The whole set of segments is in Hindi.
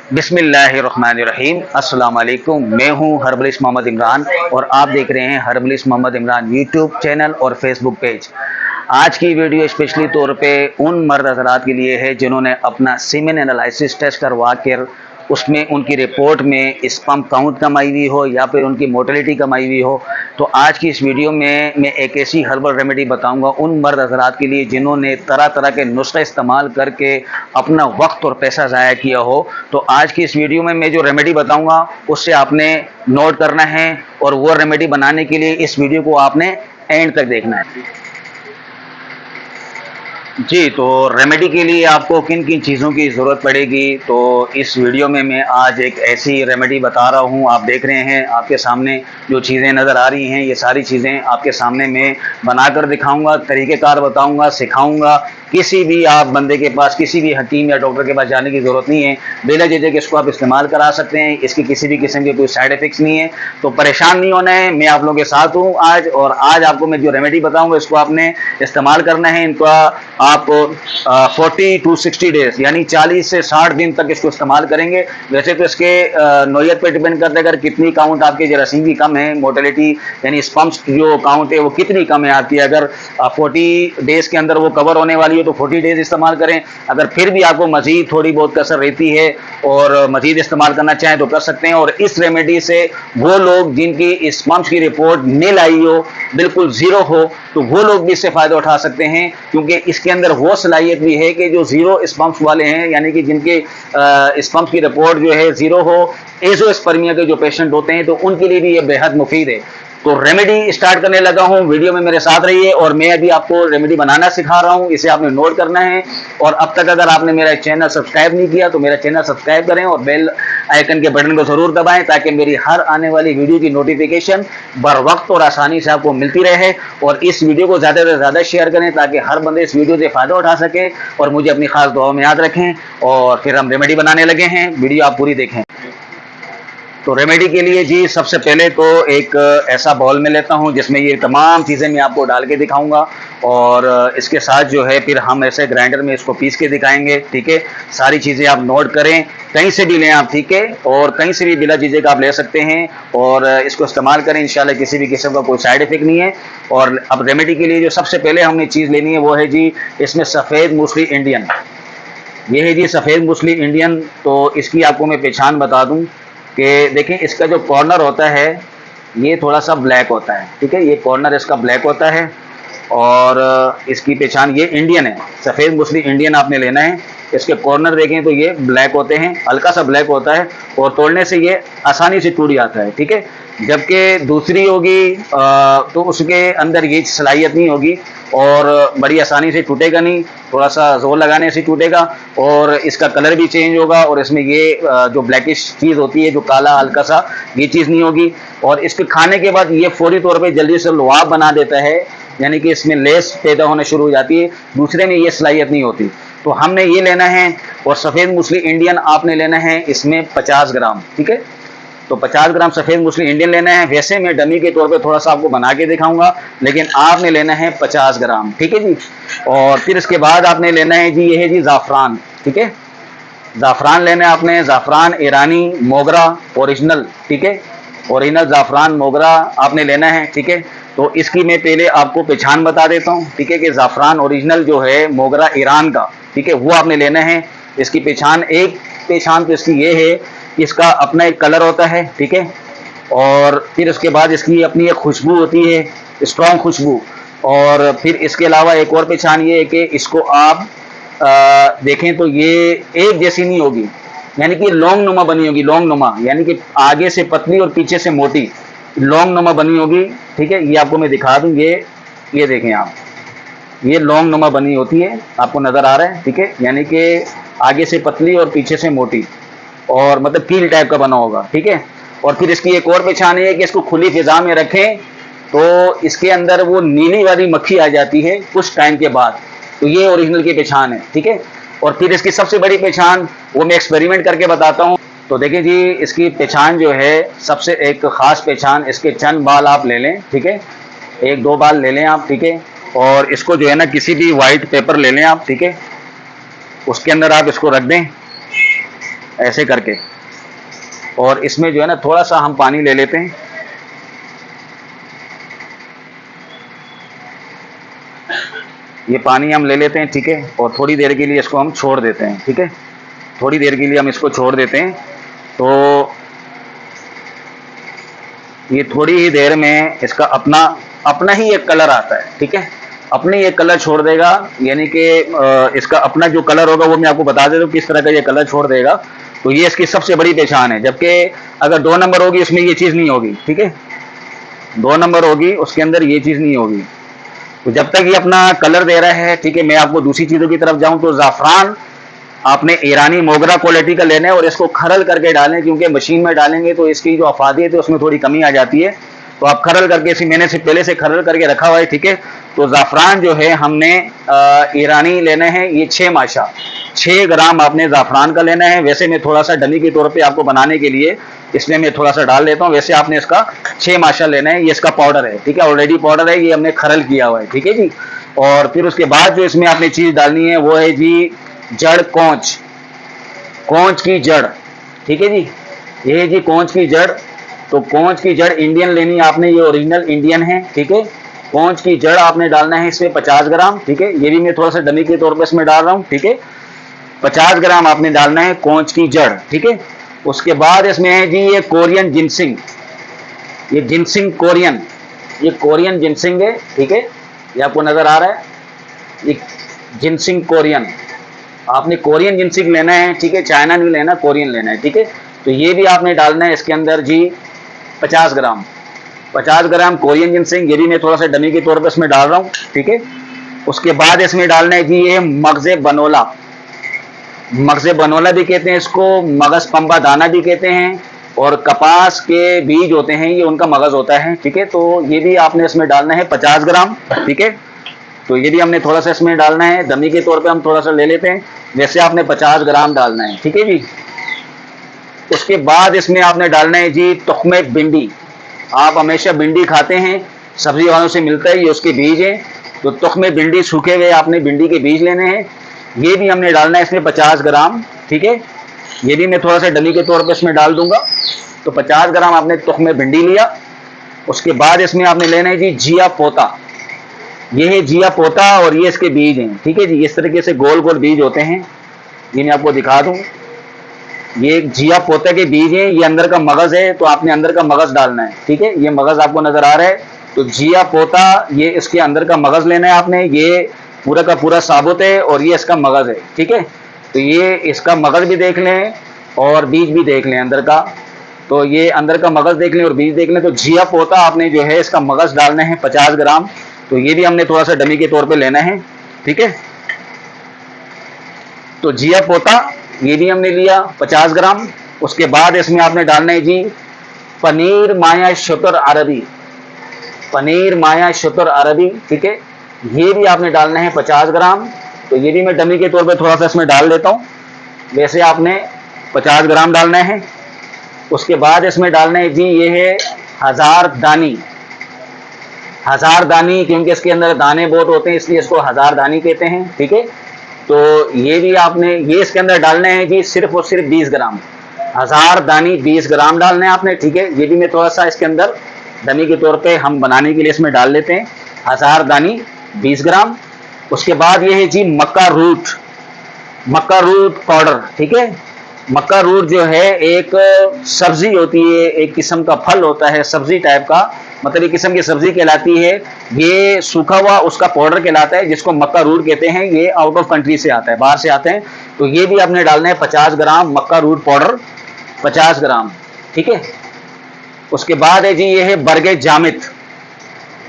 बिस्मिल्लाहिर्रहमानिर्रहीम। अस्सलाम वालेकुम। मैं हूं हर्बलिस्ट मोहम्मद इमरान और आप देख रहे हैं herbalist Mohammad Imran YouTube channel और फेसबुक पेज। आज की वीडियो स्पेशली तौर पे उन मर्द हज़रात के लिए है जिन्होंने अपना सीमेन एनालिसिस टेस्ट करवा कर उसमें उनकी रिपोर्ट में स्पर्म काउंट कम आई हुई हो या फिर उनकी मोर्टेलिटी कम आई हुई हो। तो आज की इस वीडियो में मैं एक ऐसी हर्बल रेमेडी बताऊंगा उन मर्द हज़रात के लिए जिन्होंने तरह तरह के नुस्खे इस्तेमाल करके अपना वक्त और पैसा ज़ाया किया हो। तो आज की इस वीडियो में मैं जो रेमेडी बताऊंगा उससे आपने नोट करना है और वो रेमेडी बनाने के लिए इस वीडियो को आपने एंड तक देखना है। जी, तो रेमेडी के लिए आपको किन किन चीज़ों की ज़रूरत पड़ेगी, तो इस वीडियो में मैं आज एक ऐसी रेमेडी बता रहा हूँ। आप देख रहे हैं आपके सामने जो चीज़ें नज़र आ रही हैं, ये सारी चीज़ें आपके सामने मैं बनाकर दिखाऊंगा, तरीक़ेकार बताऊंगा, सिखाऊंगा। किसी भी आप बंदे के पास, किसी भी हकीम या डॉक्टर के पास जाने की ज़रूरत नहीं है। बेला झिझक इसको आप इस्तेमाल करा सकते हैं। इसकी किसी भी किस्म के कोई साइड इफ़ेक्ट्स नहीं है, तो परेशान नहीं होना है। मैं आप लोगों के साथ हूँ आज, और आज आपको मैं जो रेमेडी बताऊँगा इसको आपने इस्तेमाल करना है। इनका आप 40 to 60 डेज यानी 40 से 60 दिन तक इसको इस्तेमाल करेंगे। वैसे तो इसके नौयत पर डिपेंड करता है, अगर कितनी काउंट आपकी जरासीम की कम है, मोर्टेलिटी यानी स्पर्म्स जो काउंट है वो कितनी कम है आपकी, अगर 40 डेज के अंदर वो कवर होने वाली है तो 40 डेज इस्तेमाल करें। अगर फिर भी आपको मजीद थोड़ी बहुत कसर रहती है और मजीद इस्तेमाल करना चाहें तो कर सकते हैं। और इस रेमेडी से वो लोग जिनकी स्पर्म्स की रिपोर्ट नील आई हो, बिल्कुल ज़ीरो हो, तो वो लोग भी इससे फ़ायदा उठा सकते हैं, क्योंकि इसके अंदर वो सलाहियत भी है कि जो ज़ीरो स्पर्म्स वाले हैं, यानी कि जिनके स्पर्म्स की रिपोर्ट जो है ज़ीरो हो, एज़ोस्पर्मिया के जो पेशेंट होते हैं, तो उनके लिए भी ये बेहद मुफीद है। तो रेमेडी स्टार्ट करने लगा हूं, वीडियो में मेरे साथ रहिए। और मैं अभी आपको रेमेडी बनाना सिखा रहा हूं, इसे आपने नोट करना है। और अब तक अगर आपने मेरा चैनल सब्सक्राइब नहीं किया तो मेरा चैनल सब्सक्राइब करें और बेल आइकन के बटन को ज़रूर दबाएं, ताकि मेरी हर आने वाली वीडियो की नोटिफिकेशन बर वक्त और आसानी से आपको मिलती रहे। और इस वीडियो को ज़्यादा से ज़्यादा शेयर करें ताकि हर बंदे इस वीडियो से फ़ायदा उठा सके और मुझे अपनी खास दुआओं में याद रखें। और फिर हम रेमेडी बनाने लगे हैं, वीडियो आप पूरी देखें। तो रेमेडी के लिए जी सबसे पहले तो एक ऐसा बॉल में लेता हूं जिसमें ये तमाम चीज़ें मैं आपको डाल के दिखाऊंगा, और इसके साथ जो है फिर हम ऐसे ग्राइंडर में इसको पीस के दिखाएंगे। ठीक है, सारी चीज़ें आप नोट करें, कहीं से भी लें आप, ठीक है, और कहीं से भी बिला झिझक आप ले सकते हैं और इसको इस्तेमाल करें। इंशाल्लाह किसी भी किस्म का कोई साइड इफेक्ट नहीं है। और अब रेमेडी के लिए जो सबसे पहले हमने चीज़ लेनी है वो है जी इसमें सफ़ेद मूसली इंडियन। ये है जी सफ़ेद मूसली इंडियन। तो इसकी आपको मैं पहचान बता दूं कि देखें, इसका जो कॉर्नर होता है ये थोड़ा सा ब्लैक होता है। ठीक है, ये कॉर्नर इसका ब्लैक होता है और इसकी पहचान, ये इंडियन है, सफ़ेद मूसली इंडियन आपने लेना है। इसके कॉर्नर देखें तो ये ब्लैक होते हैं, हल्का सा ब्लैक होता है और तोड़ने से ये आसानी से टूट जाता है। ठीक है, जबकि दूसरी होगी तो उसके अंदर ये सलाहियत नहीं होगी और बड़ी आसानी से टूटेगा नहीं, थोड़ा सा जोर लगाने से टूटेगा और इसका कलर भी चेंज होगा। और इसमें ये जो ब्लैकिश चीज़ होती है, जो काला हल्का सा, ये चीज़ नहीं होगी। और इसके खाने के बाद ये फौरी तौर पे जल्दी से लुआब बना देता है, यानी कि इसमें लेस पैदा होने शुरू हो जाती है। दूसरे में ये सलाहियत नहीं होती। तो हमने ये लेना है। और सफ़ेद मूसली इंडियन आपने लेना है, इसमें 50 ग्राम। ठीक है, तो 50 ग्राम सफ़ेद मूसली इंडियन लेना है। वैसे मैं डमी के तौर पे थोड़ा सा आपको बना के दिखाऊंगा, लेकिन आपने लेना है 50 ग्राम। ठीक है जी। और फिर इसके बाद आपने लेना है जी, ये है जी ज़ाफ़रान। ठीक है, ज़ाफ़रान लेना है आपने, ज़ाफ़रान ईरानी मोगरा ओरिजिनल। ठीक है, ओरिजिनल ज़ाफ़रान मोगरा आपने लेना है। ठीक है, तो इसकी मैं पहले आपको पहचान बता देता हूँ। ठीक है, कि ज़ाफ़रान ओरिजिनल जो है मोगरा ईरान का, ठीक है, वो आपने लेना है। इसकी पहचान, एक पहचान तो इसकी ये है, इसका अपना एक कलर होता है। ठीक है, और फिर उसके बाद इसकी अपनी एक खुशबू होती है, स्ट्रॉन्ग खुशबू। और फिर इसके अलावा एक और पहचान ये है कि इसको आप देखें तो ये एक जैसी नहीं होगी, यानी कि लॉन्ग नुमा बनी होगी। लॉन्ग नुमा यानी कि आगे से पतली और पीछे से मोटी, लॉन्ग नुमा बनी होगी। ठीक है, ये आपको मैं दिखा दूँ, ये देखें आप, ये लॉन्ग नुमा बनी होती है, आपको नज़र आ रहा है। ठीक है, यानी कि आगे से पतली और पीछे से मोटी, और मतलब कील टाइप का बना होगा। ठीक है, और फिर इसकी एक और पहचान है कि इसको खुली फिजा में रखें तो इसके अंदर वो नीली वाली मक्खी आ जाती है कुछ टाइम के बाद। तो ये ओरिजिनल की पहचान है। ठीक है, और फिर इसकी सबसे बड़ी पहचान वो मैं एक्सपेरिमेंट करके बताता हूँ। तो देखिए जी, इसकी पहचान जो है, सबसे एक ख़ास पहचान, इसके चंद बाल आप ले लें। ठीक है, एक दो बाल ले लें आप। ठीक है, और इसको जो है ना किसी भी वाइट पेपर ले लें आप। ठीक है, उसके अंदर आप इसको रख दें। ऐसे करके। और इसमें जो है ना थोड़ा सा हम पानी ले लेते हैं। ये पानी हम ले लेते हैं, ठीक है, और थोड़ी देर के लिए इसको हम छोड़ देते हैं, ठीक है, थोड़ी देर के लिए हम इसको छोड़ देते हैं। तो ये थोड़ी ही देर में इसका अपना अपना ही एक कलर आता है, ठीक है, अपने एक कलर छोड़ देगा, यानी कि इसका अपना जो कलर होगा वो मैं आपको बता देता हूँ किस तरह का ये कलर छोड़ देगा। तो ये इसकी सबसे बड़ी पहचान है। जबकि अगर 2 नंबर होगी इसमें ये चीज़ नहीं होगी, ठीक है, 2 नंबर होगी उसके अंदर ये चीज़ नहीं होगी। तो जब तक ये अपना कलर दे रहा है, ठीक है, मैं आपको दूसरी चीज़ों की तरफ जाऊँ तो ज़ाफ़रान आपने ईरानी मोगरा क्वालिटी का लेना है और इसको खरल करके डालें, क्योंकि मशीन में डालेंगे तो इसकी जो अफादियत है उसमें थोड़ी कमी आ जाती है। तो आप खरल करके, इसी मैंने से पहले से खरल करके रखा हुआ है, ठीक है। तो ज़ाफ़रान जो है हमने ईरानी लेना है, ये 6 माशा 6 ग्राम आपने ज़ाफ़रान का लेना है। वैसे मैं थोड़ा सा डमी के तौर पे आपको बनाने के लिए इसमें मैं थोड़ा सा डाल देता हूँ। वैसे आपने इसका 6 माशा लेना है। ये इसका पाउडर है, ठीक है, ऑलरेडी पाउडर है, ये हमने खरल किया हुआ है, ठीक है जी। और फिर उसके बाद जो इसमें आपने चीज़ डालनी है वो है जी जड़ कोंच, कोंच की जड़, ठीक है जी, ये है जी कोंच की जड़। तो कोंच की जड़ इंडियन लेनी है आपने, ये ओरिजिनल इंडियन है, ठीक है। कोंच की जड़ आपने डालना है इसमें 50 ग्राम, ठीक है, ये भी मैं थोड़ा सा डमी के तौर पर इसमें डाल रहा हूँ, ठीक है। 50 ग्राम आपने डालना है कोंच की जड़, ठीक है। उसके बाद इसमें है जी ये कोरियन जिनसिंग, ये जिनसिंग कोरियन, ये कोरियन जिनसिंग है, ठीक है, ये आपको नजर आ रहा है, ये जिनसिंग कोरियन। आपने कोरियन जिनसिंग लेना है, ठीक है, चाइना नहीं लेना, कोरियन लेना है, ठीक है। तो ये भी आपने डालना है इसके अंदर जी 50 ग्राम, 50 ग्राम कोरियन जिनसिंग, ये भी मैं थोड़ा सा डमी के तौर पर इसमें डाल रहा हूँ, ठीक है। उसके बाद इसमें डालना है जी ये मगज़े बनोला, मगज़े बनोला भी कहते हैं इसको, मगज़ पंबा दाना भी कहते हैं, और कपास के बीज होते हैं ये, उनका मगज़ होता है, ठीक है। तो ये भी आपने इसमें डालना है 50 ग्राम, ठीक है। तो ये भी हमने थोड़ा सा इसमें डालना है, दमी के तौर पे हम थोड़ा सा ले लेते हैं, वैसे आपने 50 ग्राम डालना है, ठीक है जी। उसके बाद इसमें आपने डालना है जी तुख्मे भिंडी। आप हमेशा भिंडी खाते हैं, सब्जी वालों से मिलता है, ये उसके बीज हैं। तो तुख्मे भिंडी सूखे हुए आपने भिंडी के बीज लेने हैं, ये भी हमने डालना है इसमें 50 ग्राम, ठीक है। ये भी मैं थोड़ा सा डमी के तौर पर इसमें डाल दूंगा। तो 50 ग्राम आपने तुख्मे भिंडी लिया। उसके बाद इसमें आपने लेना है जी जिया पोता, ये है जिया पोता और ये इसके बीज हैं, ठीक है जी। इस तरीके से गोल गोल बीज होते हैं, ये मैं आपको दिखा दूं, ये जिया पोता के बीज हैं, ये अंदर का मगज है, तो आपने अंदर का मगज डालना है, ठीक है। ये मगज आपको नजर आ रहा है, तो जिया पोता ये इसके अंदर का मगज लेना है आपने, ये पूरा का पूरा साबुत है और ये इसका मगज है, ठीक है। तो ये इसका मगज भी देख लें और बीज भी देख लें अंदर का। तो ये अंदर का मगज देख लें और बीज देख लें। तो जिया पोता आपने जो है इसका मगज डालना है 50 ग्राम, तो ये भी हमने थोड़ा सा डमी के तौर पे लेना है, ठीक है। तो जिया पोता ये भी हमने लिया 50 ग्राम। उसके बाद इसमें आपने डालना है जी पनीर माया शुतर अरबी, पनीर माया शुतर अरबी, ठीक है, ये भी आपने डालना है 50 ग्राम। तो ये भी मैं डमी के तौर पे थोड़ा सा इसमें डाल देता हूँ, वैसे आपने 50 ग्राम डालना है। उसके बाद इसमें डालना है जी ये है हजार दानी, हजार दानी, क्योंकि इसके अंदर दाने बहुत होते हैं इसलिए इसको हजार दानी कहते हैं, ठीक है। तो ये भी आपने ये इसके अंदर डालना है जी सिर्फ और सिर्फ 20 ग्राम, हजार दानी 20 ग्राम डालना है आपने, ठीक है। ये भी मैं थोड़ा सा इसके अंदर डमी के तौर पे हम बनाने के लिए इसमें डाल लेते हैं, हजार दानी 20 ग्राम। उसके बाद ये है जी मक्का रूट, मक्का रूट पाउडर, ठीक है। मक्का रूट जो है एक सब्जी होती है, एक किस्म का फल होता है, सब्जी टाइप का, मतलब एक किस्म की सब्जी कहलाती है। ये सूखा हुआ उसका पाउडर कहलाता है, जिसको मक्का रूट कहते हैं। ये आउट ऑफ कंट्री से आता है, बाहर से आते हैं। तो ये भी आपने डालना है 50 ग्राम मक्का रूट पाउडर, 50 ग्राम, ठीक है। उसके बाद है जी ये है बरगे जामित,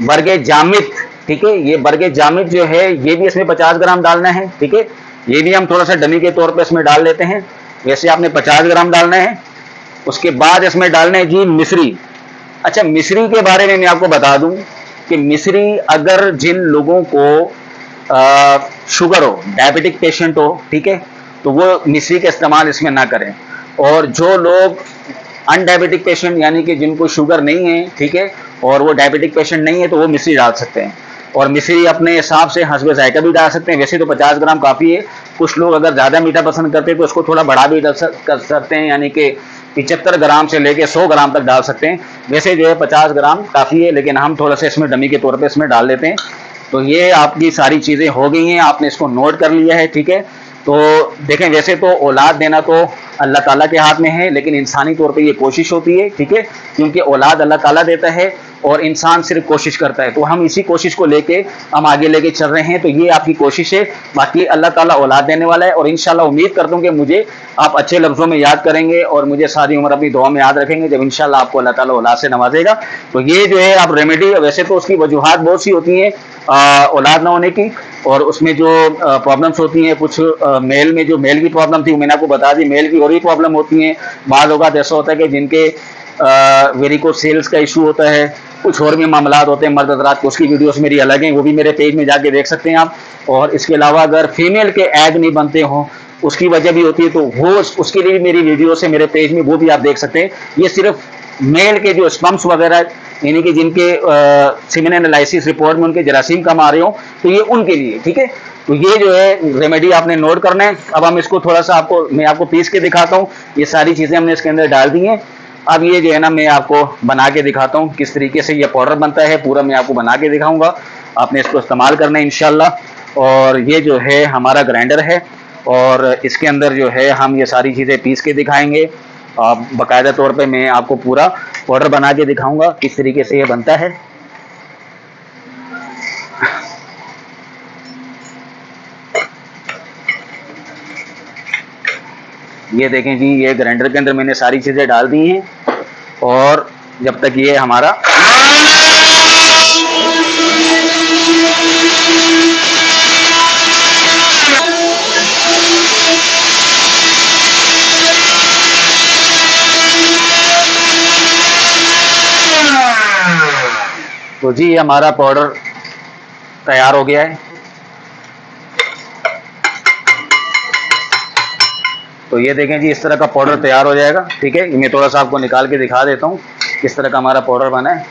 बरगे जामित, ठीक है। ये बरगे जामित जो है ये भी इसमें 50 ग्राम डालना है, ठीक है। ये भी हम थोड़ा सा डमी के तौर पर इसमें डाल लेते हैं, वैसे आपने 50 ग्राम डालना है। उसके बाद इसमें डालना है जी मिश्री। अच्छा, मिश्री के बारे में मैं आपको बता दूं कि मिश्री अगर जिन लोगों को शुगर हो, डायबिटिक पेशेंट हो, ठीक है, तो वो मिश्री का इस्तेमाल इसमें ना करें। और जो लोग अनडायबिटिक पेशेंट यानी कि जिनको शुगर नहीं है, ठीक है, और वो डायबिटिक पेशेंट नहीं है, तो वो मिश्री डाल सकते हैं। और मिश्री अपने हिसाब से हस्बे जायका भी डाल सकते हैं। वैसे तो 50 ग्राम काफ़ी है, कुछ लोग अगर ज़्यादा मीठा पसंद करते हैं तो उसको थोड़ा बढ़ा भी कर सकते हैं, यानी कि 75 ग्राम से लेके 100 ग्राम तक डाल सकते हैं। वैसे जो है 50 ग्राम काफ़ी है, लेकिन हम थोड़ा सा इसमें डमी के तौर पे इसमें डाल लेते हैं। तो ये आपकी सारी चीज़ें हो गई हैं, आपने इसको नोट कर लिया है, ठीक है। तो देखें, वैसे तो औलाद देना तो अल्लाह ताला के हाथ में है, लेकिन इंसानी तौर पे ये कोशिश होती है, ठीक है, क्योंकि औलाद अल्लाह ताला देता है और इंसान सिर्फ कोशिश करता है। तो हम इसी कोशिश को लेके हम आगे लेके चल रहे हैं। तो ये आपकी कोशिश है, बाकी अल्लाह ताला औलाद देने वाला है, और इंशाल्लाह उम्मीद करता हूँ कि मुझे आप अच्छे लफ्ज़ों में याद करेंगे और मुझे सारी उम्र अपनी दुआ में याद रखेंगे, जब इंशाल्लाह आपको अल्लाह ताला औलाद से नवाजेगा। तो ये जो है आप रेमेडी, वैसे तो उसकी वजूहात बहुत सी होती हैं औलाद ना होने की, और उसमें जो प्रॉब्लम्स होती हैं, कुछ मेल में जो मेल की प्रॉब्लम थी मैंने आपको बता दी, मेल की और भी प्रॉब्लम होती हैं। बाद औक़ात ऐसा होता है कि जिनके वेरिकोस सेल्स का इशू होता है, कुछ और भी मामला होते हैं मर्द हज़रात, उसकी वीडियोस मेरी अलग हैं, वो भी मेरे पेज में जाके देख सकते हैं आप। और इसके अलावा अगर फीमेल के एग नहीं बनते हों, उसकी वजह भी होती है, तो वो उसके लिए भी मेरी वीडियोस है मेरे पेज में, वो भी आप देख सकते हैं। ये सिर्फ मेल के जो स्पम्स वगैरह, यानी कि जिनके सीमेन एनालिसिस रिपोर्ट में उनके जरासीम कम आ रहे हो, तो ये उनके लिए, ठीक है। तो ये जो है रेमेडी आपने नोट करना है। अब हम इसको थोड़ा सा मैं आपको पीस के दिखाता हूँ। ये सारी चीज़ें हमने इसके अंदर डाल दी हैं। अब ये जो है ना, मैं आपको बना के दिखाता हूँ किस तरीके से ये पाउडर बनता है, पूरा मैं आपको बना के दिखाऊंगा। आपने इसको इस्तेमाल करना है इंशाल्लाह। और ये जो है हमारा ग्राइंडर है, और इसके अंदर जो है हम ये सारी चीज़ें पीस के दिखाएंगे। बाकायदा तौर पे मैं आपको पूरा पाउडर बना के दिखाऊंगा किस तरीके से ये बनता है। ये देखें जी, ये ग्राइंडर के अंदर मैंने सारी चीज़ें डाल दी हैं, और जब तक ये हमारा तो जी हमारा पाउडर तैयार हो गया है। तो ये देखें जी, इस तरह का पाउडर तैयार हो जाएगा, ठीक है। मैं थोड़ा सा आपको निकाल के दिखा देता हूँ किस तरह का हमारा पाउडर बना है।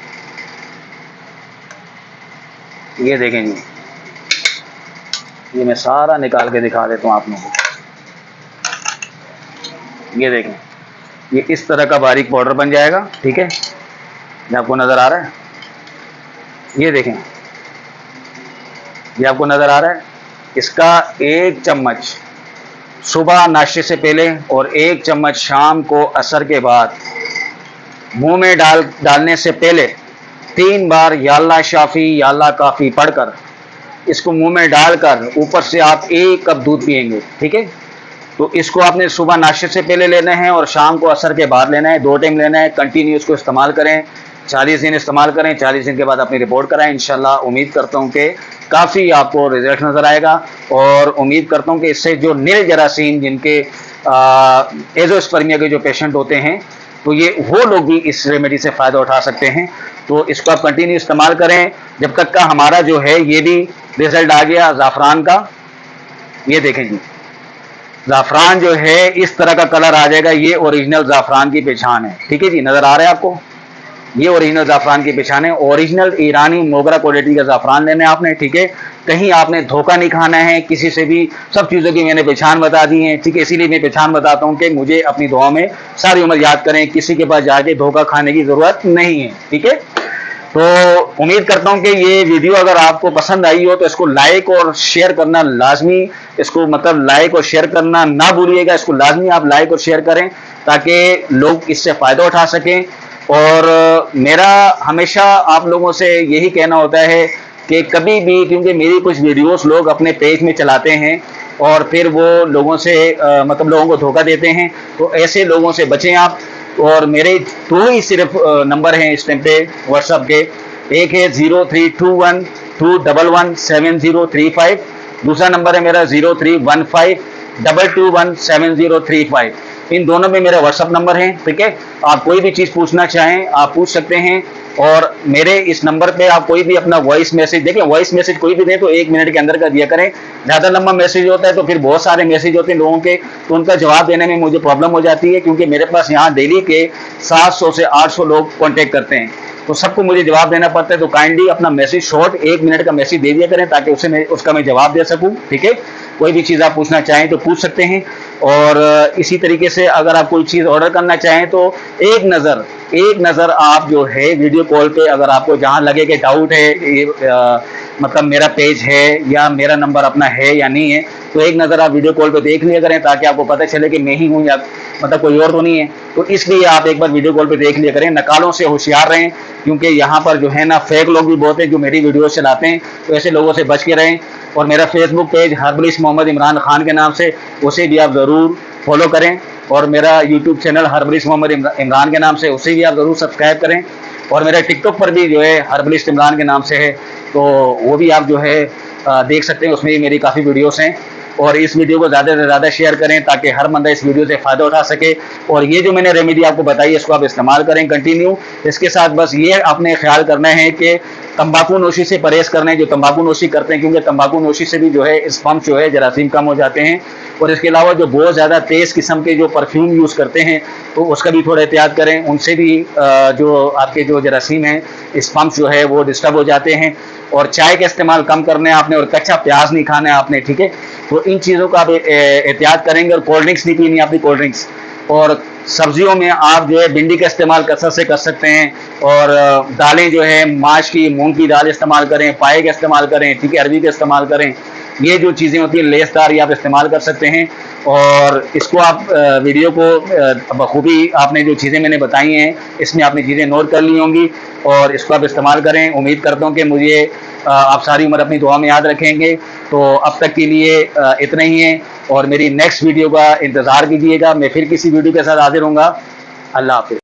ये देखें जी, ये मैं सारा निकाल के दिखा देता हूँ आप लोगों को। ये देखें, ये इस तरह का बारीक पाउडर बन जाएगा, ठीक है। ये आपको नज़र आ रहा है, ये देखें, ये आपको नज़र आ रहा है। इसका 1 चम्मच सुबह नाश्ते से पहले और 1 चम्मच शाम को असर के बाद मुंह में डालने से पहले 3 बार या अल्लाह शाफी या अल्लाह काफ़ी पढ़कर इसको मुंह में डालकर ऊपर से आप 1 कप दूध पिएंगे, ठीक है। तो इसको आपने सुबह नाश्ते से पहले लेना है और शाम को असर के बाद लेना है, 2 टाइम लेना है। कंटिन्यू इसको इस्तेमाल करें, 40 दिन इस्तेमाल करें। 40 दिन के बाद अपनी रिपोर्ट कराएं। इंशाल्लाह उम्मीद करता हूं कि काफ़ी आपको रिजल्ट नज़र आएगा, और उम्मीद करता हूं कि इससे जो नील जरासीम जिनके एजोस्पर्मिया के जो पेशेंट होते हैं, तो ये वो लोग भी इस रेमेडी से फ़ायदा उठा सकते हैं। तो इसको आप कंटिन्यू इस्तेमाल करें जब तक का हमारा जो है ये भी रिजल्ट आ गया ज़ाफ़रान का। ये देखें जी, ज़ाफ़रान जो है इस तरह का कलर आ जाएगा। ये ओरिजिनल ज़ाफ़रान की पहचान है, ठीक है जी। नज़र आ रहा है आपको, ये ओरिजिनल ज़ाफ़रान की पहचान है। ओरिजिनल ईरानी मोगरा क्वालिटी का ज़ाफ़रान लेना है आपने, ठीक है। कहीं आपने धोखा नहीं खाना है किसी से भी। सब चीज़ों की मैंने पहचान बता दी है, ठीक है। इसीलिए मैं पहचान बताता हूँ कि मुझे अपनी दुआ में सारी उम्र याद करें, किसी के पास जाके धोखा खाने की ज़रूरत नहीं है, ठीक है। तो उम्मीद करता हूं कि ये वीडियो अगर आपको पसंद आई हो तो इसको लाइक और शेयर करना लाजमी, इसको मतलब लाइक और शेयर करना ना भूलिएगा। इसको लाजमी आप लाइक और शेयर करें ताकि लोग इससे फ़ायदा उठा सकें। और मेरा हमेशा आप लोगों से यही कहना होता है कि कभी भी, क्योंकि मेरी कुछ वीडियोस लोग अपने पेज में चलाते हैं और फिर वो लोगों से मतलब लोगों को धोखा देते हैं, तो ऐसे लोगों से बचें आप। और मेरे 2 ही सिर्फ नंबर हैं इस टाइम पे व्हाट्सएप के। एक है 0321211735, दूसरा नंबर है मेरा 0315221735। इन दोनों में मेरा व्हाट्सएप नंबर है, ठीक है। आप कोई भी चीज़ पूछना चाहें आप पूछ सकते हैं, और मेरे इस नंबर पे आप कोई भी अपना वॉइस मैसेज, देखिए वॉइस मैसेज कोई भी दें तो 1 मिनट के अंदर का दिया करें। ज़्यादा लंबा मैसेज होता है तो फिर बहुत सारे मैसेज होते हैं लोगों के, तो उनका जवाब देने में मुझे प्रॉब्लम हो जाती है, क्योंकि मेरे पास यहाँ डेली के 700 से 800 लोग कॉन्टेक्ट करते हैं। तो सबको मुझे जवाब देना पड़ता है। तो काइंडली अपना मैसेज शॉर्ट 1 मिनट का मैसेज दे दिया करें ताकि उसका मैं जवाब दे सकूं। ठीक है, कोई भी चीज़ आप पूछना चाहें तो पूछ सकते हैं। और इसी तरीके से अगर आप कोई चीज़ ऑर्डर करना चाहें तो एक नज़र आप जो है वीडियो कॉल पे, अगर आपको जहां लगे कि डाउट है ये मतलब मेरा पेज है या मेरा नंबर अपना है या नहीं है, तो एक नज़र आप वीडियो कॉल पे देख लिया करें ताकि आपको पता चले कि मैं ही हूँ या मतलब कोई और तो नहीं है। तो इसलिए आप एक बार वीडियो कॉल पे देख लिया करें। नकालों से होशियार रहें, क्योंकि यहाँ पर जो है ना फेक लोग भी बहुत हैं जो मेरी वीडियो चलाते हैं, तो ऐसे लोगों से बच के रहें। और मेरा Facebook page herbalist Mohammad Imran Khan के नाम से, उसे भी आप ज़रूर फॉलो करें। और मेरा YouTube channel herbalist Mohammad Imran के नाम से, उसे भी आप ज़रूर सब्सक्राइब करें। और मेरा टिकटॉक पर भी जो है हर्बलिस्ट इमरान के नाम से है, तो वो भी आप जो है देख सकते हैं, उसमें भी मेरी काफ़ी वीडियोस हैं। और इस वीडियो को ज़्यादा से ज़्यादा शेयर करें ताकि हर बंदा इस वीडियो से फ़ायदा उठा सके। और ये जो मैंने रेमेडी आपको बताई इसको आप इस्तेमाल करें कंटिन्यू। इसके साथ बस ये आपने ख्याल करना है कि तंबाकू नोशी से परहेज करना है जो तंबाकू नोशी करते हैं, क्योंकि तंबाकू नोशी से भी जो है स्पम्स जो है जरासीम कम हो जाते हैं। और इसके अलावा जो बहुत ज़्यादा तेज़ किस्म के जो परफ्यूम यूज़ करते हैं तो उसका भी थोड़ा एहतियात करें, उनसे भी जो आपके जो जरासीम हैं स्पम्स जो है वो डिस्टर्ब हो जाते हैं। और चाय का इस्तेमाल कम करना है आपने, और कच्चा प्याज नहीं खाना है आपने। ठीक है, तो इन चीज़ों का आप एहतियात करेंगे। और कोल्ड ड्रिंक्स नहीं पीनी आपकी, कोल्ड ड्रिंक्स। और सब्जियों में आप जो है भिंडी का इस्तेमाल कसरत से कर सकते हैं। और दालें जो है माश की, मूंग की दाल इस्तेमाल करें, पाए का इस्तेमाल करें, ठीक है, अरबी का इस्तेमाल करें। ये जो चीज़ें होती हैं लेसदार, ये आप इस्तेमाल कर सकते हैं। और इसको आप वीडियो को बखूबी आपने जो चीज़ें मैंने बताई हैं इसमें आपने चीज़ें नोट कर ली होंगी, और इसको आप इस्तेमाल करें। उम्मीद करता हूँ कि मुझे आप सारी उम्र अपनी दुआ में याद रखेंगे। तो अब तक के लिए इतना ही है, और मेरी नेक्स्ट वीडियो का इंतज़ार कीजिएगा। मैं फिर किसी वीडियो के साथ हाजिर होऊंगा। अल्लाह हाफ़िज़।